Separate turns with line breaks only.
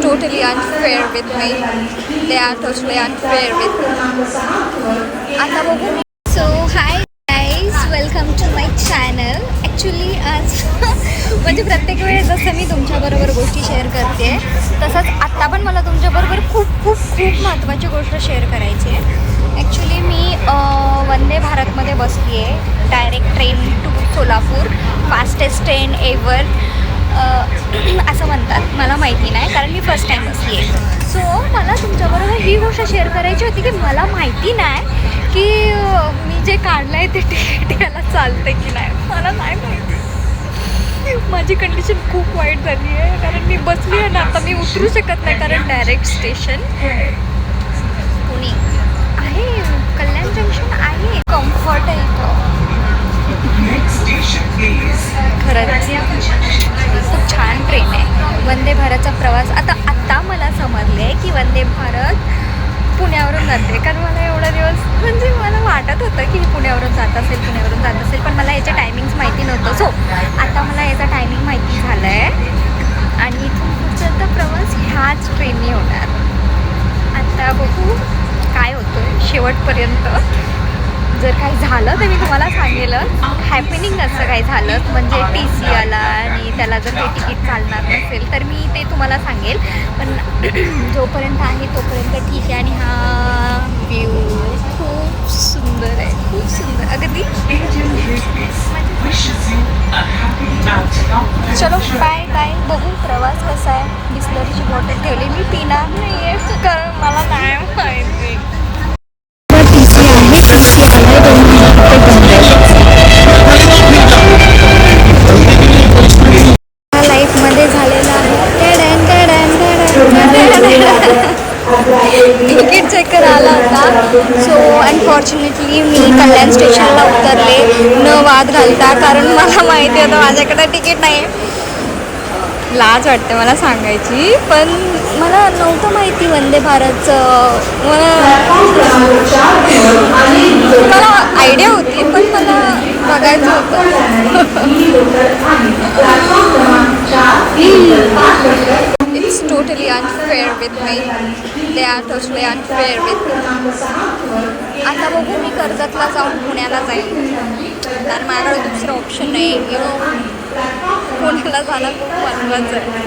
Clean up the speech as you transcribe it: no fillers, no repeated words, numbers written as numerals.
totally unfair with me. They are totally unfair with me. आता बघू. So hi guys, welcome to my channel. Actually आज म्हणजे प्रत्येक वेळेस जसं मी तुमच्याबरोबर गोष्टी शेअर करते तसंच आत्ता पण मला तुमच्याबरोबर खूप खूप खूप महत्त्वाची गोष्ट शेअर करायची आहे. ॲक्च्युली मी वंदे भारतमध्ये बसली आहे. Direct train to Solapur, fastest train ever असं म्हणतात. मला माहिती नाही कारण मी फर्स्ट टाईम बसली आहे. सो मला तुमच्याबरोबर ही गोष्ट शेअर करायची होती की मला माहिती नाही की मी जे काढलं आहे ते तिकीट याला चालते की नाही. मला नाही माहिती. माझी कंडिशन खूप वाईट झाली आहे कारण मी बसली आहे ना, आता मी उतरू शकत नाही कारण डायरेक्ट स्टेशन पुणे आहे. कल्याण जंक्शन आहे. कम्फर्ट आहे इथं. खरंच खूप छान ट्रेन आहे. वंदे भारतचा प्रवास आत्ता मला समजले आहे की वंदे भारत पुण्यावरून जाते. कारण मला एवढा दिवस म्हणजे मला वाटत होतं की पुण्यावरून जात असेल पण मला याचे टायमिंग्स माहिती नव्हतं. सो आता मला याचा टायमिंग माहिती झालं आहे आणि इथून पुढचा प्रवास ह्याच ट्रेनने होणार. आता बघू काय होतं शेवटपर्यंत. जर काही झालं तर मी तुम्हाला सांगेलच. हॅपनिंग असं काही झालं म्हणजे TC आला आणि त्याला जर काही तिकीट चालणार नसेल तर मी ते तुम्हाला सांगेल. पण जोपर्यंत आहे तोपर्यंत ठीक आहे. आणि हा व्ह्यू खूप सुंदर आहे, खूप सुंदर अगदी. चलो बाय बाय. बघू प्रवास कसा आहे. बिस्लरीची बॉटल ठेवली, मी पिणार नाही आहे कारण मला नाही माहिती. लाईफमध्ये झालेला आहे. तिकीट चेकर आला होता. सो अनफॉर्च्युनेटली मी कल्याण स्टेशनला उतरले न वाद घालता कारण मला माहिती होतं माझ्याकडे तिकीट नाही. लाज वाटते मला सांगायची पण मला नव्हतं माहिती वंदे भारतचं. मला आयडिया होती पण मला बघायचं होतं. It's totally unfair with me. They are totally unfair with me. आता बघू मी कर्जतला जाऊन पुण्याला जाईल कारण माझ्याकडे दुसरं ऑप्शन नाही. पुण्याला जाणं खूप महत्त्वाचं आहे.